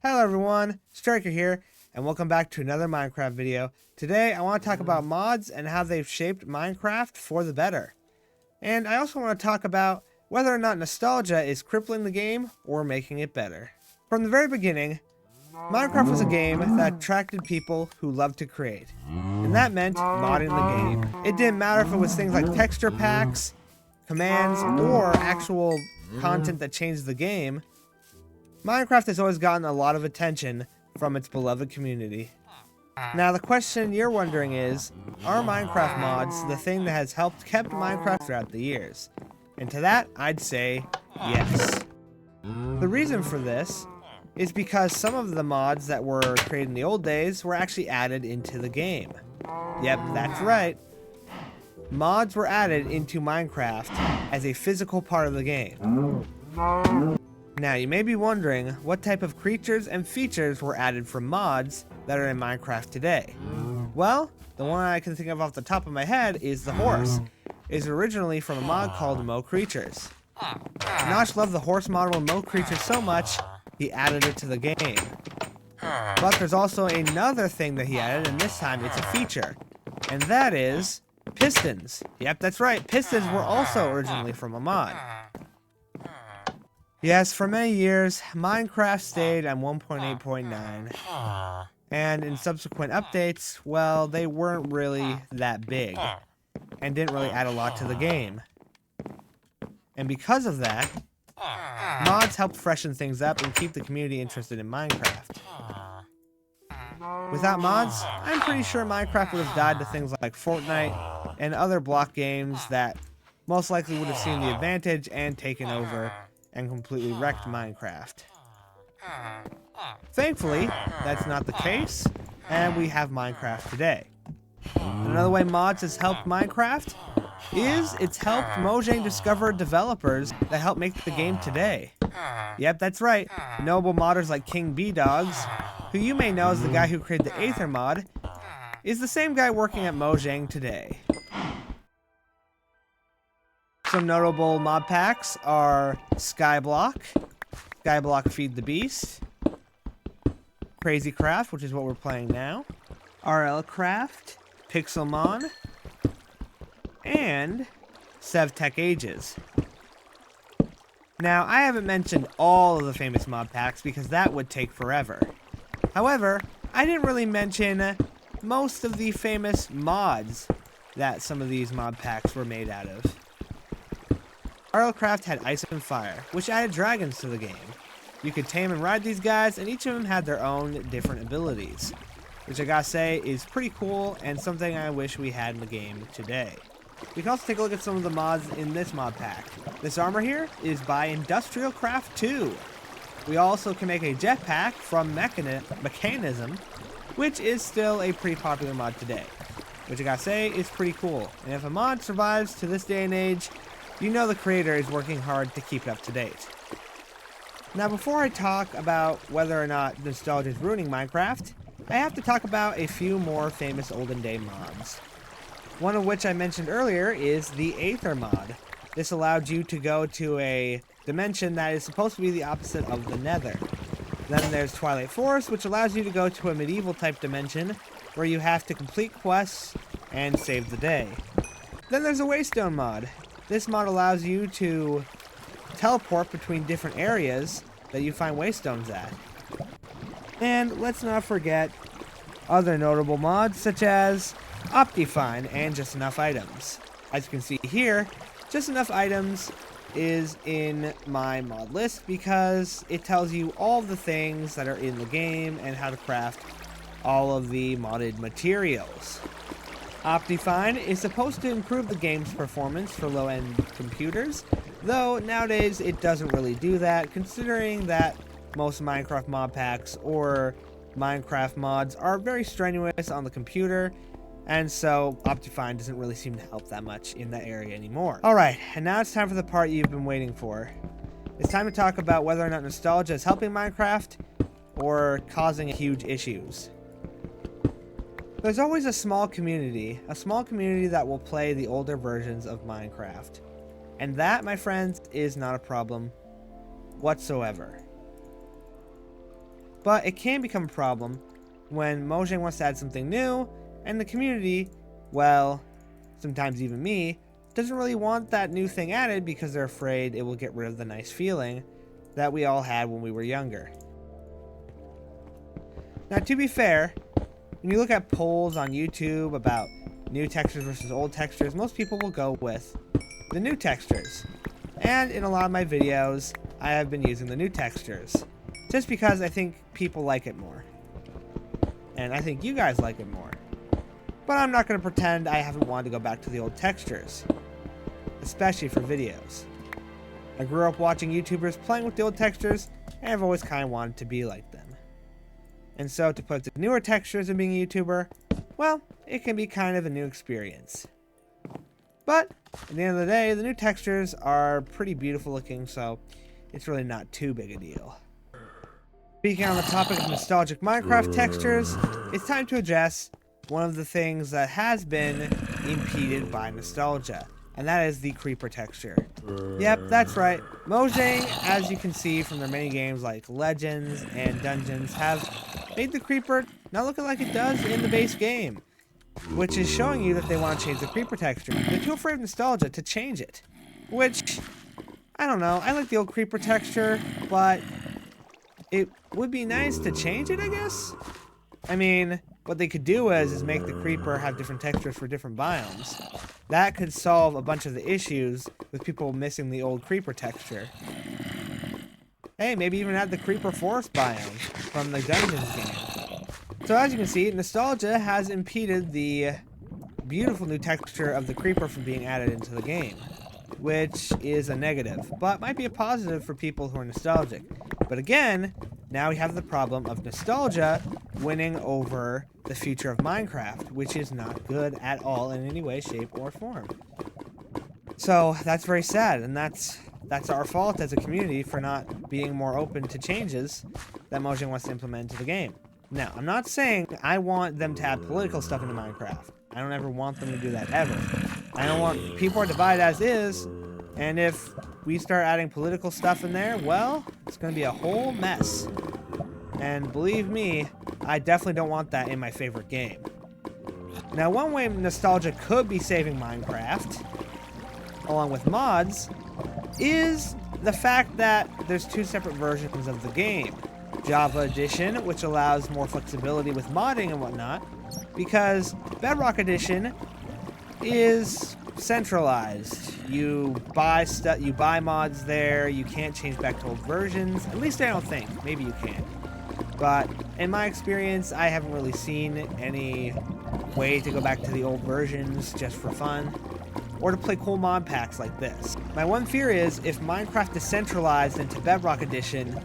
Hello everyone, Striker here, and welcome back to another Minecraft video. Today I want to talk about mods and how they've shaped Minecraft for the better. And I also want to talk about whether or not nostalgia is crippling the game or making it better. From the very beginning, Minecraft was a game that attracted people who loved to create. And that meant modding the game. It didn't matter if it was things like texture packs, commands, or actual content that changed the game. Minecraft has always gotten a lot of attention from its beloved community. Now the question you're wondering is, are Minecraft mods the thing that has helped kept Minecraft throughout the years? And to that, I'd say yes. The reason for this is because some of the mods that were created in the old days were actually added into the game. Yep, that's right. Mods were added into Minecraft as a physical part of the game. Now, you may be wondering what type of creatures and features were added from mods that are in Minecraft today. Well, the one I can think of off the top of my head is the horse. It is originally from a mod called Mo Creatures. Notch loved the horse model in Mo Creatures so much, he added it to the game. But there's also another thing that he added, and this time it's a feature. And that is pistons. Yep, that's right, pistons were also originally from a mod. Yes, for many years, Minecraft stayed at 1.8.9, and in subsequent updates, well, they weren't really that big, and didn't really add a lot to the game. And because of that, mods helped freshen things up and keep the community interested in Minecraft. Without mods, I'm pretty sure Minecraft would have died to things like Fortnite and other block games that most likely would have seen the advantage and taken over and completely wrecked Minecraft. Thankfully, that's not the case, and we have Minecraft today. Another way mods has helped Minecraft is it's helped Mojang discover developers that help make the game today. Yep, that's right, notable modders like King B-Dogs, who you may know as the guy who created the Aether mod, is the same guy working at Mojang today. Some notable mod packs are Skyblock, Skyblock Feed the Beast, Crazy Craft, which is what we're playing now, RL Craft, Pixelmon, and SevTech Ages. Now, I haven't mentioned all of the famous mod packs because that would take forever. However, I didn't really mention most of the famous mods that some of these mod packs were made out of. RLCraft had Ice and Fire, which added dragons to the game. You could tame and ride these guys, and each of them had their own different abilities, which I gotta say is pretty cool and something I wish we had in the game today. We can also take a look at some of the mods in this mod pack. This armor here is by Industrial Craft 2. We also can make a jetpack from Mechanism, which is still a pretty popular mod today, which I gotta say is pretty cool. And if a mod survives to this day and age, you know the creator is working hard to keep it up to date. Now, before I talk about whether or not nostalgia is ruining Minecraft, I have to talk about a few more famous olden day mods. One of which I mentioned earlier is the Aether mod. This allowed you to go to a dimension that is supposed to be the opposite of the Nether. Then there's Twilight Forest, which allows you to go to a medieval type dimension where you have to complete quests and save the day. Then there's a Waystone mod. This mod allows you to teleport between different areas that you find waystones at. And let's not forget other notable mods such as Optifine and Just Enough Items. As you can see here, Just Enough Items is in my mod list because it tells you all of the things that are in the game and how to craft all of the modded materials. Optifine is supposed to improve the game's performance for low-end computers, though nowadays it doesn't really do that, considering that most Minecraft mod packs or Minecraft mods are very strenuous on the computer, and so Optifine doesn't really seem to help that much in that area anymore. Alright, and now it's time for the part you've been waiting for. It's time to talk about whether or not nostalgia is helping Minecraft or causing huge issues. There's always a small community that will play the older versions of Minecraft. And that, my friends, is not a problem whatsoever. but it can become a problem when Mojang wants to add something new, and the community, well, sometimes even me, doesn't really want that new thing added because they're afraid it will get rid of the nice feeling that we all had when we were younger. Now, to be fair, when you look at polls on YouTube about new textures versus old textures, most people will go with the new textures. And in a lot of my videos, I have been using the new textures, just because I think people like it more. And I think you guys like it more. But I'm not going to pretend I haven't wanted to go back to the old textures, especially for videos. I grew up watching YouTubers playing with the old textures, and I've always kind of wanted to be like them. And so to put the newer textures and being a YouTuber, well, it can be kind of a new experience. But at the end of the day, the new textures are pretty beautiful looking, so it's really not too big a deal. Speaking on the topic of nostalgic Minecraft textures, it's time to address one of the things that has been impeded by nostalgia, and that is the creeper texture. Yep, that's right. Mojang, as you can see from their many games like Legends and Dungeons, have made the creeper not looking like it does in the base game, which is showing you that they want to change the creeper texture. They're too afraid of nostalgia to change it, which, I don't know, I like the old creeper texture, but it would be nice to change it, I guess? I mean, what they could do is make the creeper have different textures for different biomes. That could solve a bunch of the issues with people missing the old creeper texture. Hey, maybe even add the creeper forest biome from the Dungeons game. So as you can see, nostalgia has impeded the beautiful new texture of the creeper from being added into the game, which is a negative, but might be a positive for people who are nostalgic. But again, now we have the problem of nostalgia winning over the future of Minecraft, which is not good at all in any way, shape, or form. So that's very sad, and that's our fault as a community for not being more open to changes that Mojang wants to implement into the game. Now, I'm not saying I want them to add political stuff into Minecraft. I don't ever want them to do that, ever. I don't want... People are divided as is, and if we start adding political stuff in there, well, it's going to be a whole mess. And believe me, I definitely don't want that in my favorite game. Now, one way nostalgia could be saving Minecraft, along with mods, is the fact that there's two separate versions of the game. Java Edition, which allows more flexibility with modding and whatnot, because Bedrock Edition is centralized. You buy mods there, you can't change back to old versions. At least I don't think. Maybe you can. But in my experience, I haven't really seen any way to go back to the old versions just for fun, or to play cool mod packs like this. My one fear is if Minecraft is centralized into Bedrock Edition,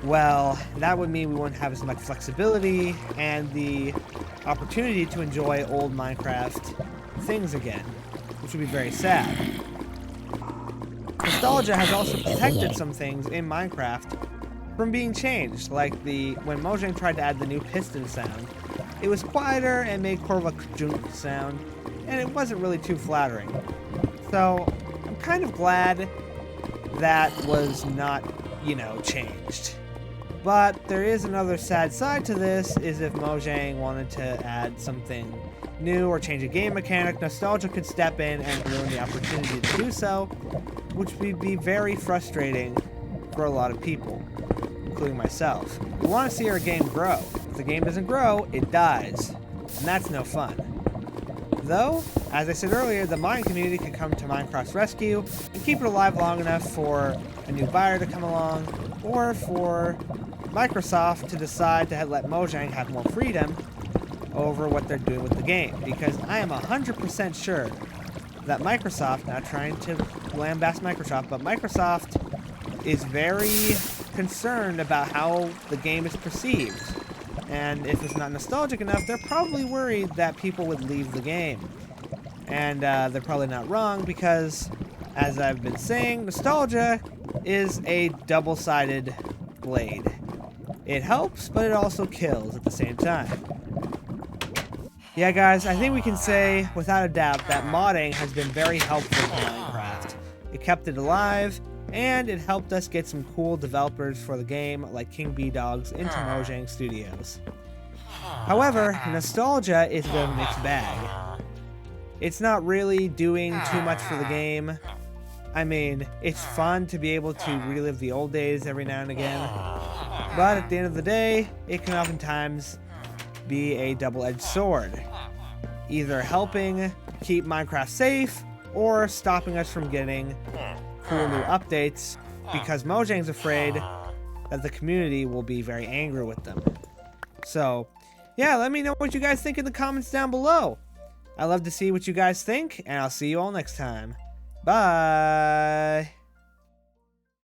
well, that would mean we wouldn't have as much flexibility and the opportunity to enjoy old Minecraft things again, which would be very sad. Nostalgia has also protected some things in Minecraft from being changed, like when Mojang tried to add the new piston sound. It was quieter and made more of a kjunk sound, and it wasn't really too flattering. So, I'm kind of glad that was not, changed. But there is another sad side to this, is if Mojang wanted to add something new or change a game mechanic, nostalgia could step in and ruin the opportunity to do so, which would be very frustrating for a lot of people, including myself. We want to see our game grow. If the game doesn't grow, it dies, and that's no fun. Though, as I said earlier, the modding community could come to Minecraft's rescue and keep it alive long enough for a new buyer to come along, or for Microsoft to decide to let Mojang have more freedom over what they're doing with the game. Because I am 100% sure that Microsoft, not trying to lambaste Microsoft, but Microsoft is very concerned about how the game is perceived. And if it's not nostalgic enough, they're probably worried that people would leave the game. And they're probably not wrong, because, as I've been saying, nostalgia is a double-sided blade. It helps, but it also kills at the same time. Yeah, guys, I think we can say, without a doubt, that modding has been very helpful in Minecraft. It kept it alive, and it helped us get some cool developers for the game like King B Dogs into Mojang Studios. However, nostalgia is a bit of a mixed bag. It's not really doing too much for the game. I mean, it's fun to be able to relive the old days every now and again, but at the end of the day, it can oftentimes be a double-edged sword, either helping keep Minecraft safe or stopping us from getting cool new updates because Mojang's afraid that the community will be very angry with them. So, yeah, let me know what you guys think in the comments down below. I'd love to see what you guys think, and I'll see you all next time. Bye!